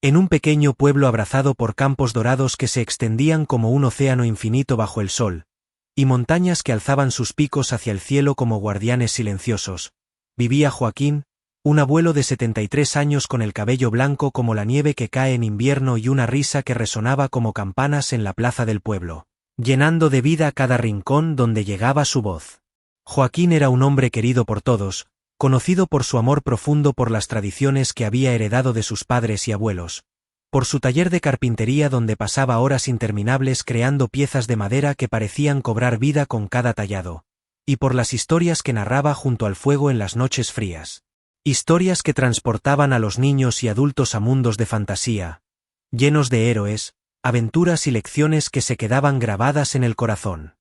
En un pequeño pueblo abrazado por campos dorados que se extendían como un océano infinito bajo el sol, y montañas que alzaban sus picos hacia el cielo como guardianes silenciosos, vivía Joaquín, un abuelo de 73 años con el cabello blanco como la nieve que cae en invierno y una risa que resonaba como campanas en la plaza del pueblo, llenando de vida cada rincón donde llegaba su voz. Joaquín era un hombre querido por todos, conocido por su amor profundo por las tradiciones que había heredado de sus padres y abuelos, por su taller de carpintería donde pasaba horas interminables creando piezas de madera que parecían cobrar vida con cada tallado, y por las historias que narraba junto al fuego en las noches frías. Historias que transportaban a los niños y adultos a mundos de fantasía, llenos de héroes, aventuras y lecciones que se quedaban grabadas en el corazón.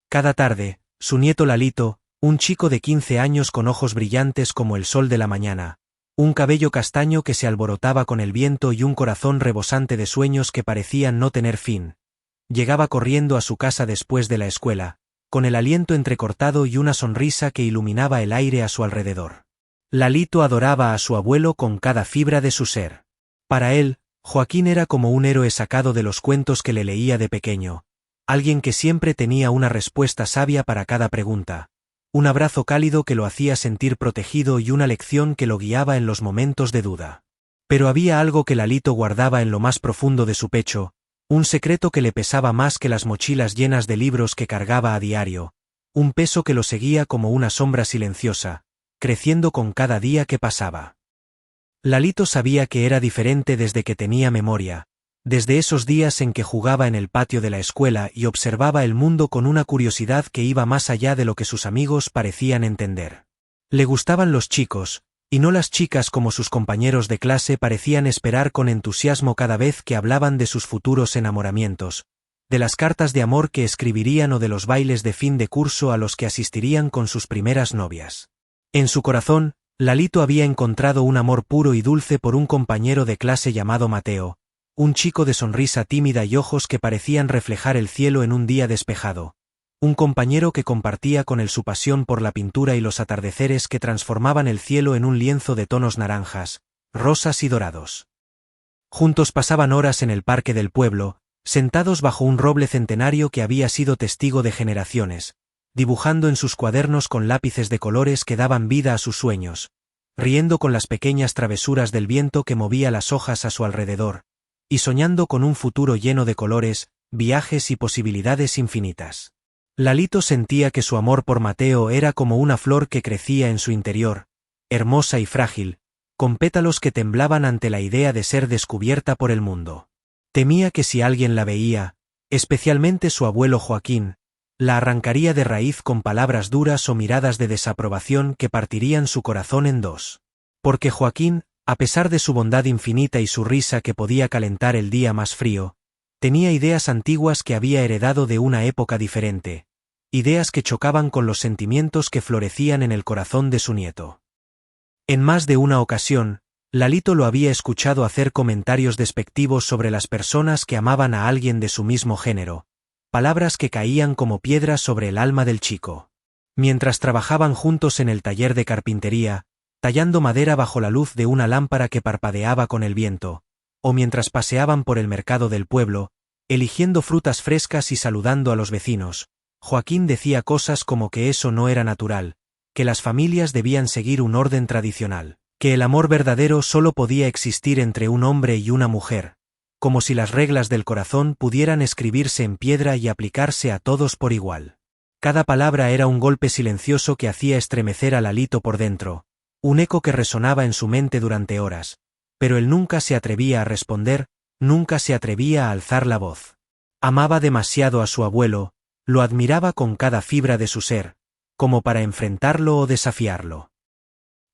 Cada tarde, su nieto Lalito, un chico de 15 años con ojos brillantes como el sol de la mañana, un cabello castaño que se alborotaba con el viento y un corazón rebosante de sueños que parecían no tener fin, llegaba corriendo a su casa después de la escuela, con el aliento entrecortado y una sonrisa que iluminaba el aire a su alrededor. Lalito adoraba a su abuelo con cada fibra de su ser. Para él, Joaquín era como un héroe sacado de los cuentos que le leía de pequeño, alguien que siempre tenía una respuesta sabia para cada pregunta, un abrazo cálido que lo hacía sentir protegido y una lección que lo guiaba en los momentos de duda. Pero había algo que Lalito guardaba en lo más profundo de su pecho, un secreto que le pesaba más que las mochilas llenas de libros que cargaba a diario, un peso que lo seguía como una sombra silenciosa, creciendo con cada día que pasaba. Lalito sabía que era diferente desde que tenía memoria, desde esos días en que jugaba en el patio de la escuela y observaba el mundo con una curiosidad que iba más allá de lo que sus amigos parecían entender. Le gustaban los chicos, y no las chicas como sus compañeros de clase parecían esperar con entusiasmo cada vez que hablaban de sus futuros enamoramientos, de las cartas de amor que escribirían o de los bailes de fin de curso a los que asistirían con sus primeras novias. En su corazón, Lalito había encontrado un amor puro y dulce por un compañero de clase llamado Mateo, un chico de sonrisa tímida y ojos que parecían reflejar el cielo en un día despejado, un compañero que compartía con él su pasión por la pintura y los atardeceres que transformaban el cielo en un lienzo de tonos naranjas, rosas y dorados. Juntos pasaban horas en el parque del pueblo, sentados bajo un roble centenario que había sido testigo de generaciones, dibujando en sus cuadernos con lápices de colores que daban vida a sus sueños, riendo con las pequeñas travesuras del viento que movía las hojas a su alrededor, y soñando con un futuro lleno de colores, viajes y posibilidades infinitas. Lalito sentía que su amor por Mateo era como una flor que crecía en su interior, hermosa y frágil, con pétalos que temblaban ante la idea de ser descubierta por el mundo. Temía que si alguien la veía, especialmente su abuelo Joaquín, la arrancaría de raíz con palabras duras o miradas de desaprobación que partirían su corazón en dos. Porque Joaquín, a pesar de su bondad infinita y su risa que podía calentar el día más frío, tenía ideas antiguas que había heredado de una época diferente, ideas que chocaban con los sentimientos que florecían en el corazón de su nieto. En más de una ocasión, Lalito lo había escuchado hacer comentarios despectivos sobre las personas que amaban a alguien de su mismo género, palabras que caían como piedras sobre el alma del chico. Mientras trabajaban juntos en el taller de carpintería, tallando madera bajo la luz de una lámpara que parpadeaba con el viento, o mientras paseaban por el mercado del pueblo, eligiendo frutas frescas y saludando a los vecinos, Joaquín decía cosas como que eso no era natural, que las familias debían seguir un orden tradicional, que el amor verdadero solo podía existir entre un hombre y una mujer, como si las reglas del corazón pudieran escribirse en piedra y aplicarse a todos por igual. Cada palabra era un golpe silencioso que hacía estremecer a Lalito por dentro, un eco que resonaba en su mente durante horas, pero él nunca se atrevía a responder, nunca se atrevía a alzar la voz. Amaba demasiado a su abuelo, lo admiraba con cada fibra de su ser, como para enfrentarlo o desafiarlo.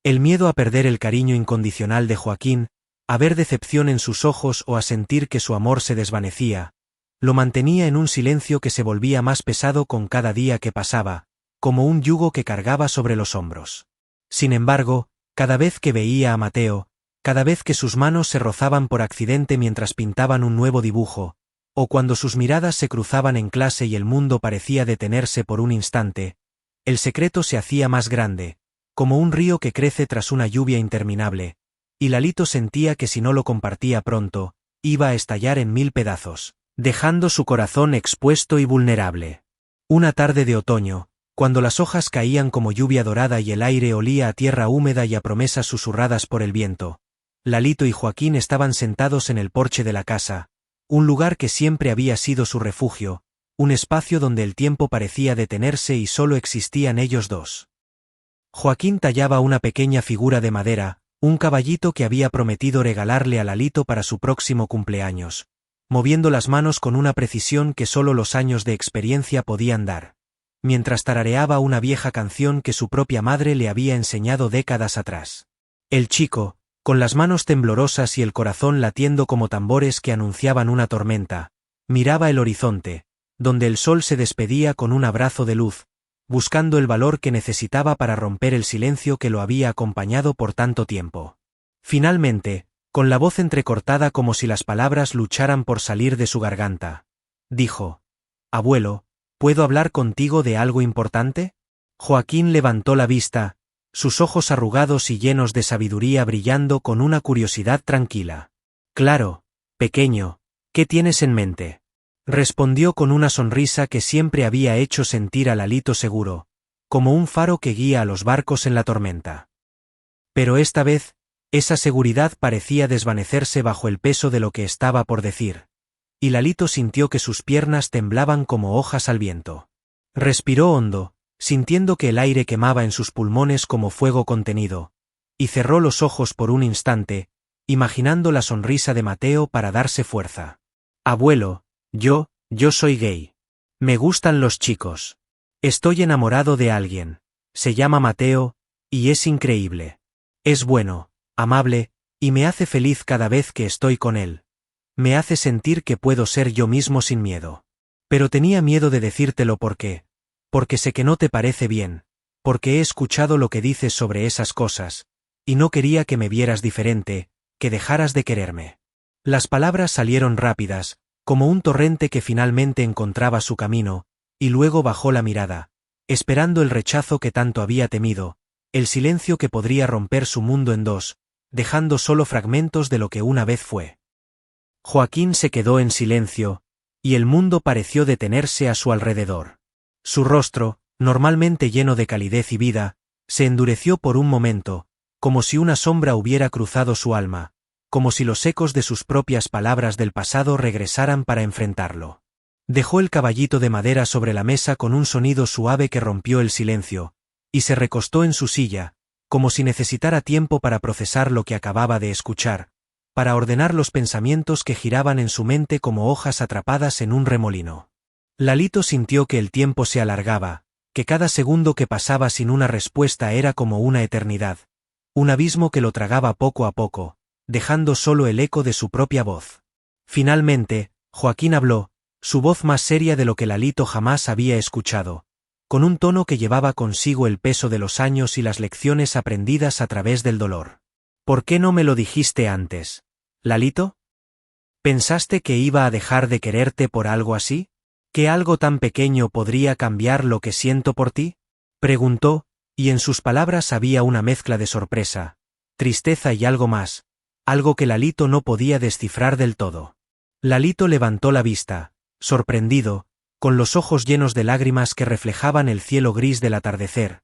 El miedo a perder el cariño incondicional de Joaquín, a ver decepción en sus ojos o a sentir que su amor se desvanecía, lo mantenía en un silencio que se volvía más pesado con cada día que pasaba, como un yugo que cargaba sobre los hombros. Sin embargo, cada vez que veía a Mateo, cada vez que sus manos se rozaban por accidente mientras pintaban un nuevo dibujo, o cuando sus miradas se cruzaban en clase y el mundo parecía detenerse por un instante, el secreto se hacía más grande, como un río que crece tras una lluvia interminable, y Lalito sentía que si no lo compartía pronto, iba a estallar en 1000 pedazos, dejando su corazón expuesto y vulnerable. Una tarde de otoño, cuando las hojas caían como lluvia dorada y el aire olía a tierra húmeda y a promesas susurradas por el viento, Lalito y Joaquín estaban sentados en el porche de la casa, un lugar que siempre había sido su refugio, un espacio donde el tiempo parecía detenerse y solo existían ellos dos. Joaquín tallaba una pequeña figura de madera, un caballito que había prometido regalarle a Lalito para su próximo cumpleaños, moviendo las manos con una precisión que solo los años de experiencia podían dar, mientras tarareaba una vieja canción que su propia madre le había enseñado décadas atrás. El chico, con las manos temblorosas y el corazón latiendo como tambores que anunciaban una tormenta, miraba el horizonte, donde el sol se despedía con un abrazo de luz, buscando el valor que necesitaba para romper el silencio que lo había acompañado por tanto tiempo. Finalmente, con la voz entrecortada como si las palabras lucharan por salir de su garganta, dijo: «Abuelo, ¿puedo hablar contigo de algo importante?» Joaquín levantó la vista, sus ojos arrugados y llenos de sabiduría brillando con una curiosidad tranquila. «Claro, pequeño, ¿qué tienes en mente?», respondió con una sonrisa que siempre había hecho sentir a Lalito seguro, como un faro que guía a los barcos en la tormenta. Pero esta vez, esa seguridad parecía desvanecerse bajo el peso de lo que estaba por decir, y Lalito sintió que sus piernas temblaban como hojas al viento. Respiró hondo, sintiendo que el aire quemaba en sus pulmones como fuego contenido, y cerró los ojos por un instante, imaginando la sonrisa de Mateo para darse fuerza. «Abuelo, yo soy gay. Me gustan los chicos. Estoy enamorado de alguien. Se llama Mateo, y es increíble. Es bueno, amable, y me hace feliz cada vez que estoy con él. Me hace sentir que puedo ser yo mismo sin miedo. Pero tenía miedo de decírtelo porque sé que no te parece bien, porque he escuchado lo que dices sobre esas cosas, y no quería que me vieras diferente, que dejaras de quererme». Las palabras salieron rápidas, como un torrente que finalmente encontraba su camino, y luego bajó la mirada, esperando el rechazo que tanto había temido, el silencio que podría romper su mundo en dos, dejando solo fragmentos de lo que una vez fue. Joaquín se quedó en silencio, y el mundo pareció detenerse a su alrededor. Su rostro, normalmente lleno de calidez y vida, se endureció por un momento, como si una sombra hubiera cruzado su alma, como si los ecos de sus propias palabras del pasado regresaran para enfrentarlo. Dejó el caballito de madera sobre la mesa con un sonido suave que rompió el silencio, y se recostó en su silla, como si necesitara tiempo para procesar lo que acababa de escuchar, para ordenar los pensamientos que giraban en su mente como hojas atrapadas en un remolino. Lalito sintió que el tiempo se alargaba, que cada segundo que pasaba sin una respuesta era como una eternidad, un abismo que lo tragaba poco a poco, dejando solo el eco de su propia voz. Finalmente, Joaquín habló, su voz más seria de lo que Lalito jamás había escuchado, con un tono que llevaba consigo el peso de los años y las lecciones aprendidas a través del dolor. «¿Por qué no me lo dijiste antes, Lalito? ¿Pensaste que iba a dejar de quererte por algo así? ¿Que algo tan pequeño podría cambiar lo que siento por ti?», preguntó, y en sus palabras había una mezcla de sorpresa, tristeza y algo más, algo que Lalito no podía descifrar del todo. Lalito levantó la vista, sorprendido, con los ojos llenos de lágrimas que reflejaban el cielo gris del atardecer,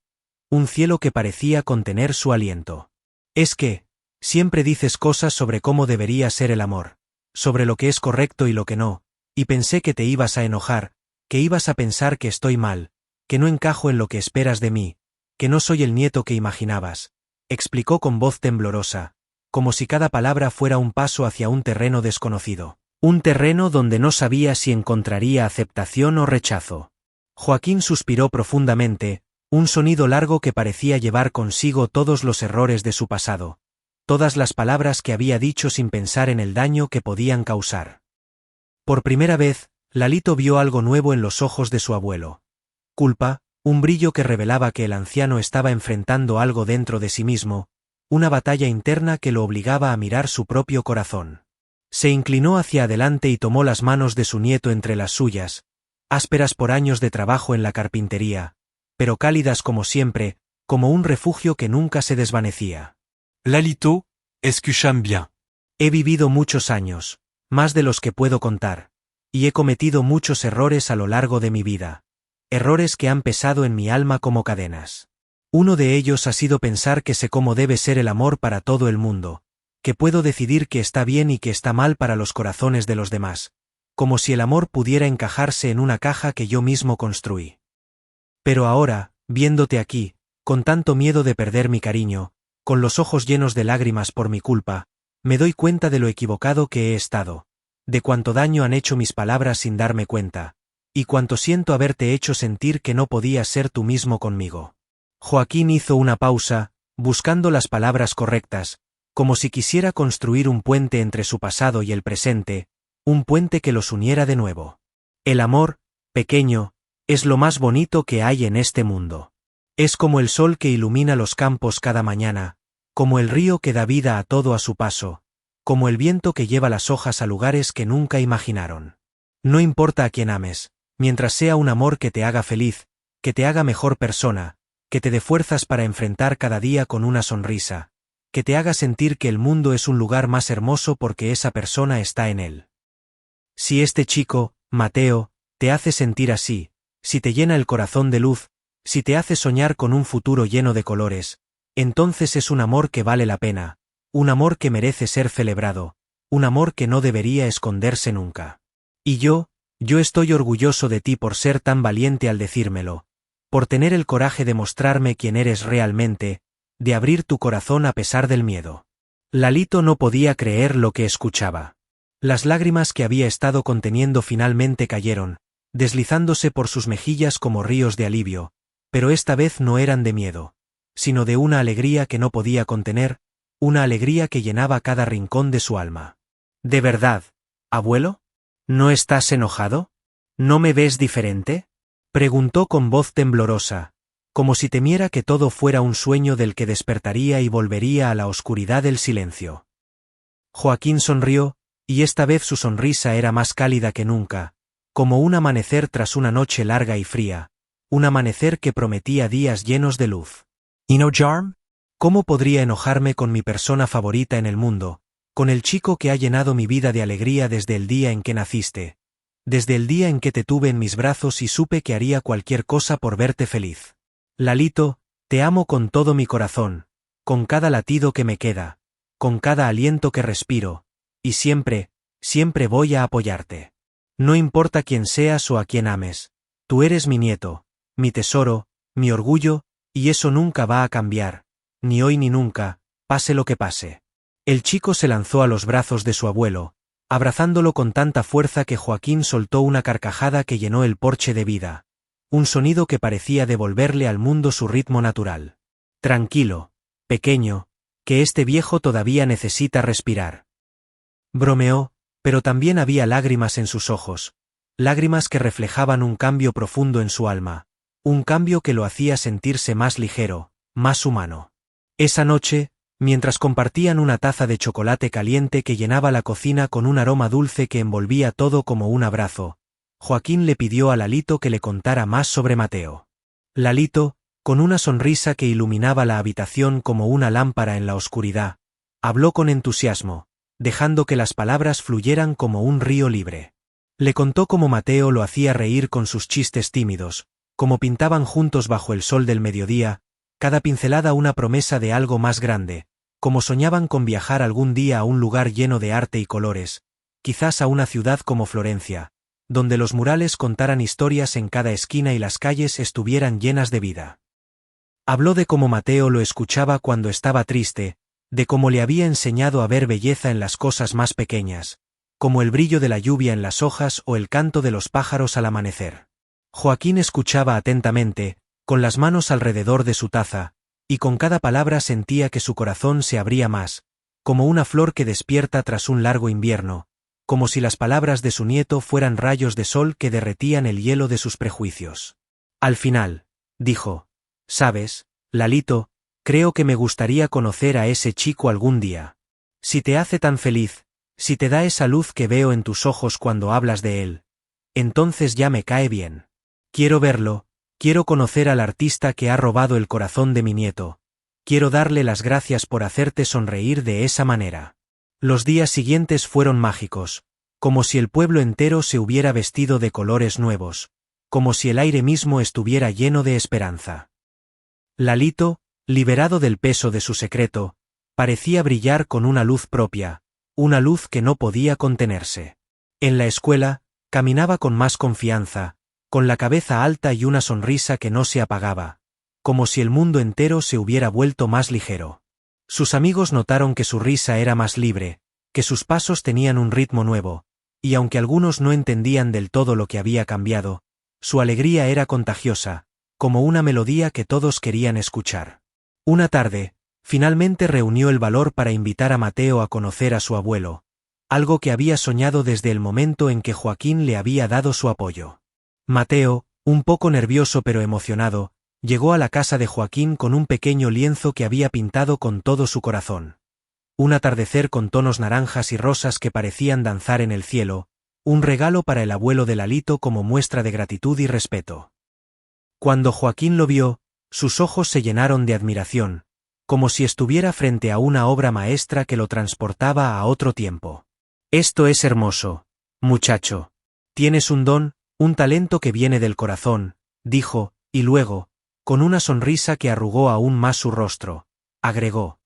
un cielo que parecía contener su aliento. «Es que, siempre dices cosas sobre cómo debería ser el amor, sobre lo que es correcto y lo que no, y pensé que te ibas a enojar, que ibas a pensar que estoy mal, que no encajo en lo que esperas de mí, que no soy el nieto que imaginabas», explicó con voz temblorosa, como si cada palabra fuera un paso hacia un terreno desconocido. Un terreno donde no sabía si encontraría aceptación o rechazo. Joaquín suspiró profundamente, un sonido largo que parecía llevar consigo todos los errores de su pasado, todas las palabras que había dicho sin pensar en el daño que podían causar. Por primera vez, Lalito vio algo nuevo en los ojos de su abuelo. Culpa, un brillo que revelaba que el anciano estaba enfrentando algo dentro de sí mismo, una batalla interna que lo obligaba a mirar su propio corazón. Se inclinó hacia adelante y tomó las manos de su nieto entre las suyas, ásperas por años de trabajo en la carpintería, pero cálidas como siempre, como un refugio que nunca se desvanecía. Lalito, Escuchame bien. He vivido muchos años, más de los que puedo contar, y he cometido muchos errores a lo largo de mi vida. Errores que han pesado en mi alma como cadenas. Uno de ellos ha sido pensar que sé cómo debe ser el amor para todo el mundo, que puedo decidir que está bien y que está mal para los corazones de los demás, como si el amor pudiera encajarse en una caja que yo mismo construí. Pero ahora, viéndote aquí, con tanto miedo de perder mi cariño, con los ojos llenos de lágrimas por mi culpa, me doy cuenta de lo equivocado que he estado, de cuánto daño han hecho mis palabras sin darme cuenta, y cuánto siento haberte hecho sentir que no podías ser tú mismo conmigo. Joaquín hizo una pausa, buscando las palabras correctas, como si quisiera construir un puente entre su pasado y el presente, un puente que los uniera de nuevo. El amor, pequeño, es lo más bonito que hay en este mundo. Es como el sol que ilumina los campos cada mañana, como el río que da vida a todo a su paso, como el viento que lleva las hojas a lugares que nunca imaginaron. No importa a quién ames, mientras sea un amor que te haga feliz, que te haga mejor persona, que te dé fuerzas para enfrentar cada día con una sonrisa, que te haga sentir que el mundo es un lugar más hermoso porque esa persona está en él. Si este chico, Mateo, te hace sentir así, si te llena el corazón de luz, si te hace soñar con un futuro lleno de colores, entonces es un amor que vale la pena, un amor que merece ser celebrado, un amor que no debería esconderse nunca. Y yo estoy orgulloso de ti por ser tan valiente al decírmelo, por tener el coraje de mostrarme quién eres realmente, de abrir tu corazón a pesar del miedo. Lalito no podía creer lo que escuchaba. Las lágrimas que había estado conteniendo finalmente cayeron, deslizándose por sus mejillas como ríos de alivio, pero esta vez no eran de miedo, sino de una alegría que no podía contener, una alegría que llenaba cada rincón de su alma. ¿De verdad, abuelo? ¿No estás enojado? ¿No me ves diferente?, preguntó con voz temblorosa, como si temiera que todo fuera un sueño del que despertaría y volvería a la oscuridad del silencio. Joaquín sonrió, y esta vez su sonrisa era más cálida que nunca, como un amanecer tras una noche larga y fría, un amanecer que prometía días llenos de luz. ¿Y no, Jarm? ¿Cómo podría enojarme con mi persona favorita en el mundo, con el chico que ha llenado mi vida de alegría desde el día en que naciste, desde el día en que te tuve en mis brazos y supe que haría cualquier cosa por verte feliz? Lalito, te amo con todo mi corazón, con cada latido que me queda, con cada aliento que respiro, y siempre, siempre voy a apoyarte. No importa quién seas o a quién ames, tú eres mi nieto, mi tesoro, mi orgullo, y eso nunca va a cambiar, ni hoy ni nunca, pase lo que pase. El chico se lanzó a los brazos de su abuelo, abrazándolo con tanta fuerza que Joaquín soltó una carcajada que llenó el porche de vida, un sonido que parecía devolverle al mundo su ritmo natural. Tranquilo, pequeño, que este viejo todavía necesita respirar. Bromeó, pero también había lágrimas en sus ojos, lágrimas que reflejaban un cambio profundo en su alma, un cambio que lo hacía sentirse más ligero, más humano. Esa noche, mientras compartían una taza de chocolate caliente que llenaba la cocina con un aroma dulce que envolvía todo como un abrazo, Joaquín le pidió a Lalito que le contara más sobre Mateo. Lalito, con una sonrisa que iluminaba la habitación como una lámpara en la oscuridad, habló con entusiasmo, dejando que las palabras fluyeran como un río libre. Le contó cómo Mateo lo hacía reír con sus chistes tímidos, cómo pintaban juntos bajo el sol del mediodía, cada pincelada una promesa de algo más grande, cómo soñaban con viajar algún día a un lugar lleno de arte y colores, quizás a una ciudad como Florencia, donde los murales contaran historias en cada esquina y las calles estuvieran llenas de vida. Habló de cómo Mateo lo escuchaba cuando estaba triste, de cómo le había enseñado a ver belleza en las cosas más pequeñas, como el brillo de la lluvia en las hojas o el canto de los pájaros al amanecer. Joaquín escuchaba atentamente, con las manos alrededor de su taza, y con cada palabra sentía que su corazón se abría más, como una flor que despierta tras un largo invierno, como si las palabras de su nieto fueran rayos de sol que derretían el hielo de sus prejuicios. Al final, dijo, «¿Sabes, Lalito? Creo que me gustaría conocer a ese chico algún día. Si te hace tan feliz, si te da esa luz que veo en tus ojos cuando hablas de él, entonces ya me cae bien. Quiero verlo, quiero conocer al artista que ha robado el corazón de mi nieto, quiero darle las gracias por hacerte sonreír de esa manera. Los días siguientes fueron mágicos, como si el pueblo entero se hubiera vestido de colores nuevos, como si el aire mismo estuviera lleno de esperanza. Lalito, liberado del peso de su secreto, parecía brillar con una luz propia, una luz que no podía contenerse. En la escuela, caminaba con más confianza, con la cabeza alta y una sonrisa que no se apagaba, como si el mundo entero se hubiera vuelto más ligero. Sus amigos notaron que su risa era más libre, que sus pasos tenían un ritmo nuevo, y aunque algunos no entendían del todo lo que había cambiado, su alegría era contagiosa, como una melodía que todos querían escuchar. Una tarde, finalmente reunió el valor para invitar a Mateo a conocer a su abuelo, algo que había soñado desde el momento en que Joaquín le había dado su apoyo. Mateo, un poco nervioso pero emocionado, llegó a la casa de Joaquín con un pequeño lienzo que había pintado con todo su corazón. Un atardecer con tonos naranjas y rosas que parecían danzar en el cielo, un regalo para el abuelo de Lalito como muestra de gratitud y respeto. Cuando Joaquín lo vio, sus ojos se llenaron de admiración, como si estuviera frente a una obra maestra que lo transportaba a otro tiempo. «Esto es hermoso, muchacho. Tienes un don, un talento que viene del corazón», dijo, y luego, con una sonrisa que arrugó aún más su rostro, agregó: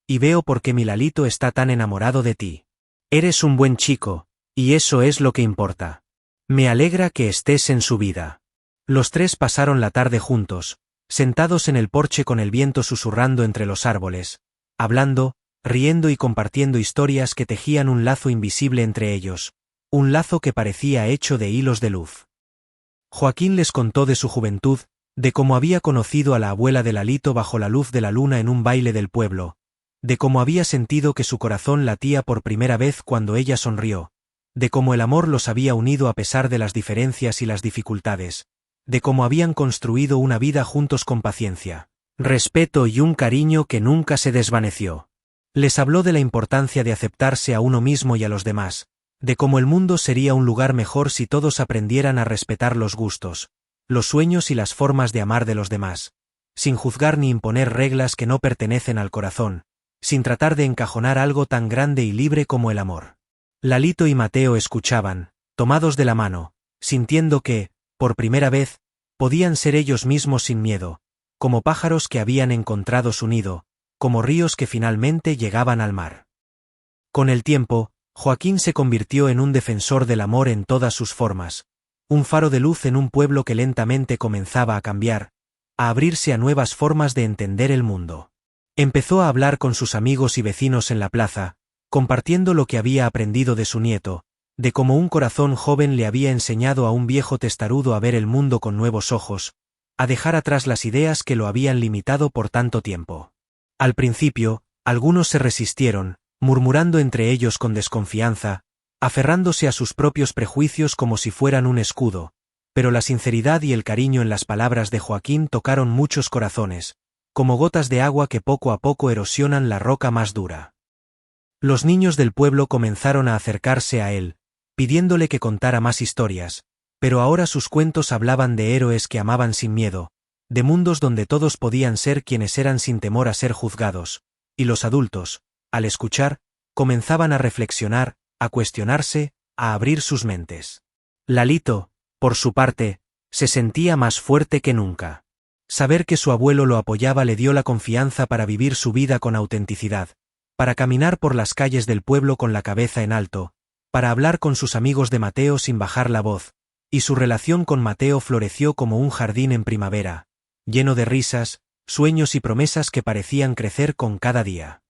«Y veo por qué mi Lalito está tan enamorado de ti. Eres un buen chico, y eso es lo que importa. Me alegra que estés en su vida». Los tres pasaron la tarde juntos, sentados en el porche con el viento susurrando entre los árboles, hablando, riendo y compartiendo historias que tejían un lazo invisible entre ellos, un lazo que parecía hecho de hilos de luz. Joaquín les contó de su juventud, de cómo había conocido a la abuela de Lalito bajo la luz de la luna en un baile del pueblo, de cómo había sentido que su corazón latía por primera vez cuando ella sonrió, de cómo el amor los había unido a pesar de las diferencias y las dificultades, de cómo habían construido una vida juntos con paciencia, respeto y un cariño que nunca se desvaneció. Les habló de la importancia de aceptarse a uno mismo y a los demás, de cómo el mundo sería un lugar mejor si todos aprendieran a respetar los gustos, los sueños y las formas de amar de los demás, sin juzgar ni imponer reglas que no pertenecen al corazón, sin tratar de encajonar algo tan grande y libre como el amor. Lalito y Mateo escuchaban, tomados de la mano, sintiendo que, por primera vez, podían ser ellos mismos sin miedo, como pájaros que habían encontrado su nido, como ríos que finalmente llegaban al mar. Con el tiempo, Joaquín se convirtió en un defensor del amor en todas sus formas, un faro de luz en un pueblo que lentamente comenzaba a cambiar, a abrirse a nuevas formas de entender el mundo. Empezó a hablar con sus amigos y vecinos en la plaza, compartiendo lo que había aprendido de su nieto, de cómo un corazón joven le había enseñado a un viejo testarudo a ver el mundo con nuevos ojos, a dejar atrás las ideas que lo habían limitado por tanto tiempo. Al principio, algunos se resistieron, murmurando entre ellos con desconfianza, aferrándose a sus propios prejuicios como si fueran un escudo, pero la sinceridad y el cariño en las palabras de Joaquín tocaron muchos corazones, como gotas de agua que poco a poco erosionan la roca más dura. Los niños del pueblo comenzaron a acercarse a él, pidiéndole que contara más historias, pero ahora sus cuentos hablaban de héroes que amaban sin miedo, de mundos donde todos podían ser quienes eran sin temor a ser juzgados, y los adultos, al escuchar, comenzaban a reflexionar, a cuestionarse, a abrir sus mentes. Lalito, por su parte, se sentía más fuerte que nunca. Saber que su abuelo lo apoyaba le dio la confianza para vivir su vida con autenticidad, para caminar por las calles del pueblo con la cabeza en alto, para hablar con sus amigos de Mateo sin bajar la voz, y su relación con Mateo floreció como un jardín en primavera, lleno de risas, sueños y promesas que parecían crecer con cada día.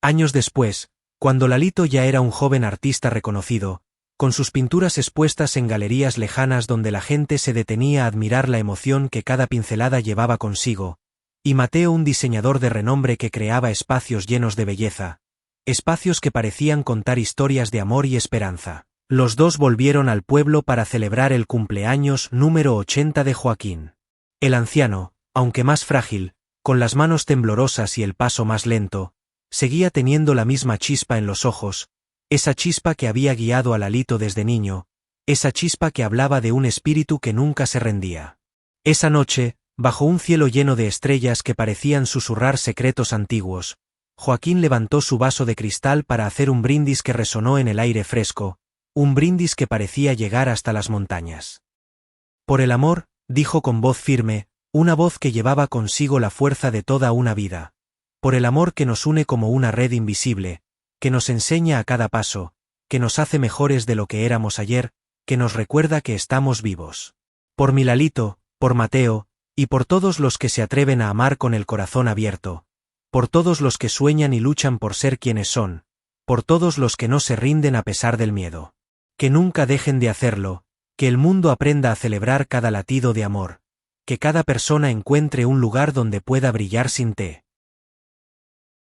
Años después, cuando Lalito ya era un joven artista reconocido, con sus pinturas expuestas en galerías lejanas donde la gente se detenía a admirar la emoción que cada pincelada llevaba consigo, y Mateo un diseñador de renombre que creaba espacios llenos de belleza, espacios que parecían contar historias de amor y esperanza. Los dos volvieron al pueblo para celebrar el cumpleaños número 80 de Joaquín. El anciano, aunque más frágil, con las manos temblorosas y el paso más lento, seguía teniendo la misma chispa en los ojos, esa chispa que había guiado a Lalito desde niño, esa chispa que hablaba de un espíritu que nunca se rendía. Esa noche, Bajo un cielo lleno de estrellas que parecían susurrar secretos antiguos, Joaquín levantó su vaso de cristal para hacer un brindis que resonó en el aire fresco, un brindis que parecía llegar hasta las montañas. Por el amor, dijo con voz firme, una voz que llevaba consigo la fuerza de toda una vida. Por el amor que nos une como una red invisible, que nos enseña a cada paso, que nos hace mejores de lo que éramos ayer, que nos recuerda que estamos vivos. Por mi Lalito, por Mateo, y por todos los que se atreven a amar con el corazón abierto, por todos los que sueñan y luchan por ser quienes son, por todos los que no se rinden a pesar del miedo. Que nunca dejen de hacerlo, que el mundo aprenda a celebrar cada latido de amor, que cada persona encuentre un lugar donde pueda brillar sin té.